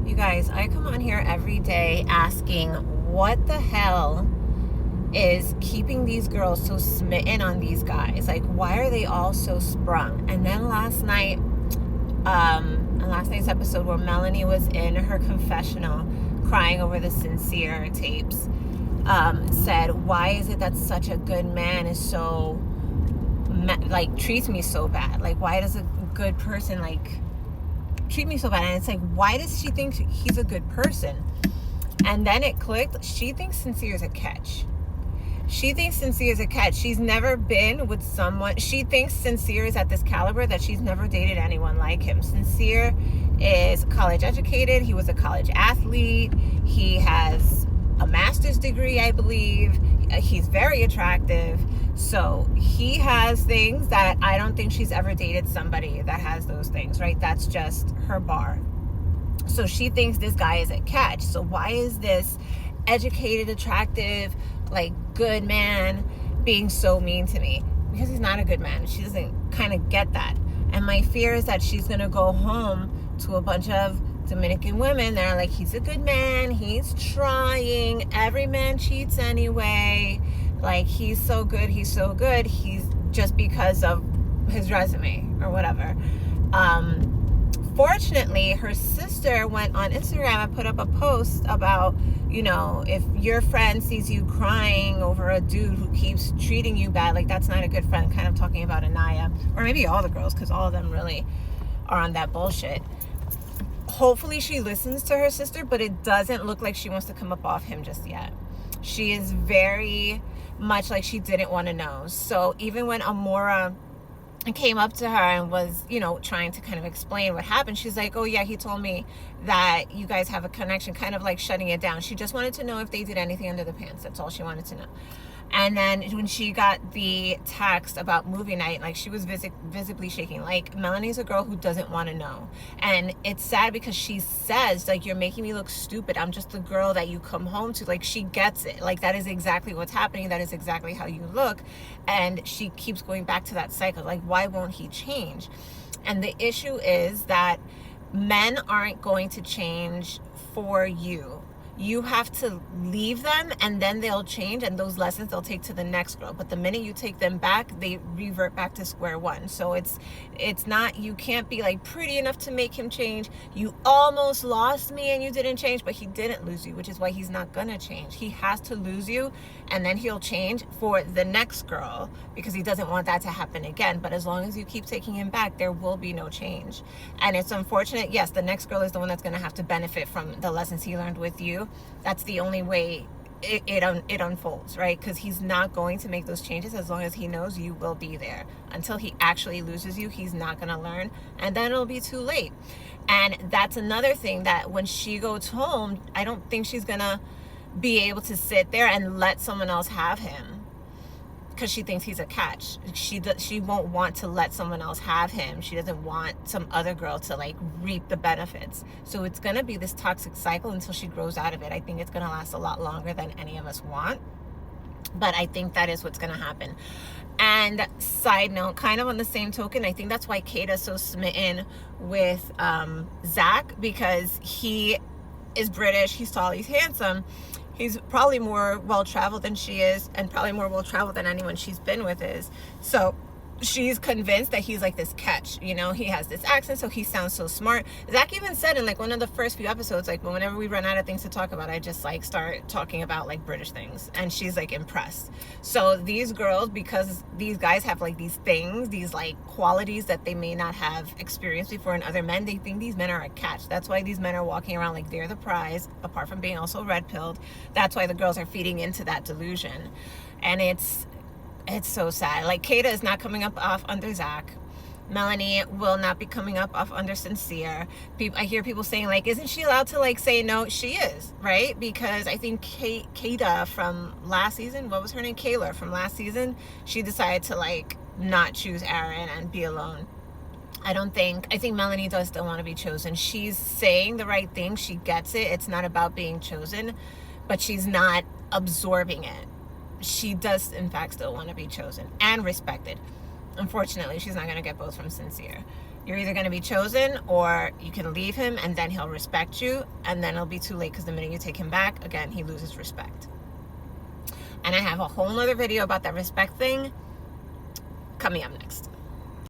You guys, I come on here every day asking what the hell is keeping these girls so smitten on these guys. Like, why are they all so sprung? And then last night, last night's episode where Melanie was in her confessional crying over the Sincere tapes, said, why is it that such a good man is so, like, treats me so bad? Like, why does a good person, like, treat me so bad? And it's like, why does she think he's a good person? And then it clicked. She thinks Sincere is a catch. She thinks Sincere is a catch. She's never been with someone. She thinks Sincere is at this caliber that she's never dated anyone like him. Sincere is college educated. He was a college athlete. He has a master's degree, I believe. He's very attractive. So he has things that I don't think she's ever dated somebody that has those things, right? That's just her bar. So she thinks this guy is a catch. So why is this educated, attractive, like, good man being so mean to me? Because he's not a good man. She doesn't kind of get that. And my fear is that she's going to go home to a bunch of Dominican women that are like, he's a good man, he's trying, every man cheats anyway, like, he's so good, he's just because of his resume or whatever. Fortunately, her sister went on Instagram and put up a post about, you know, if your friend sees you crying over a dude who keeps treating you bad, like, that's not a good friend, kind of talking about Anaya, or maybe all the girls, because all of them really are on that bullshit. Hopefully she listens to her sister, but it doesn't look like she wants to come up off him just yet. She is very much like she didn't want to know. So even when Amora came up to her and was, you know, trying to kind of explain what happened, she's like, oh yeah, he told me that you guys have a connection, kind of like shutting it down. She just wanted to know if they did anything under the pants. That's all she wanted to know. And then when she got the text about movie night, like, she was visibly shaking. Like, Melanie's a girl who doesn't want to know. And it's sad because she says, like, you're making me look stupid. I'm just the girl that you come home to. Like, she gets it. Like, that is exactly what's happening. That is exactly how you look. And she keeps going back to that cycle. Like, why won't he change? And the issue is that men aren't going to change for you. You have to leave them, and then they'll change, and those lessons they'll take to the next girl. But the minute you take them back, they revert back to square one. So it's not, you can't be like pretty enough to make him change. You almost lost me and you didn't change, but he didn't lose you, which is why he's not gonna change. He has to lose you, and then he'll change for the next girl, because he doesn't want that to happen again. But as long as you keep taking him back, there will be no change. And it's unfortunate. Yes, the next girl is the one that's gonna have to benefit from the lessons he learned with you. That's the only way it unfolds, right? Because he's not going to make those changes as long as he knows you will be there. Until he actually loses you, he's not going to learn, and then it'll be too late. And that's another thing, that when she goes home, I don't think she's going to be able to sit there and let someone else have him, because she thinks he's a catch. She won't want to let someone else have him. She doesn't want some other girl to, like, reap the benefits. So it's gonna be this toxic cycle until she grows out of it. I think it's gonna last a lot longer than any of us want, but I think that is what's gonna happen. And side note, kind of on the same token, I think that's why Kata's so smitten with Zach, because he is British, he's tall, he's handsome. He's probably more well-traveled than she is, and probably more well-traveled than anyone she's been with is. So she's convinced that he's like this catch, you know, he has this accent, so he sounds so smart. Zach even said in like one of the first few episodes, like, whenever we run out of things to talk about, I just like start talking about like British things, and she's like impressed. So these girls, because these guys have like these things, these like qualities that they may not have experienced before in other men, they think these men are a catch. That's why these men are walking around like they're the prize, apart from being also red-pilled. That's why the girls are feeding into that delusion. And it's so sad. Like, Kata is not coming up off under Zach. Melanie will not be coming up off under Sincere. I hear people saying, like, isn't she allowed to, like, say no? She is, right? Because I think Kata from last season, what was her name? Kayla from last season, she decided to, like, not choose Aaron and be alone. I think Melanie does still want to be chosen. She's saying the right thing. She gets it. It's not about being chosen, but she's not absorbing it. She does, in fact, still want to be chosen and respected. Unfortunately, she's not going to get both from Sincere. You're either going to be chosen, or you can leave him and then he'll respect you, and then it'll be too late because the minute you take him back, again, he loses respect. And I have a whole nother video about that respect thing coming up next.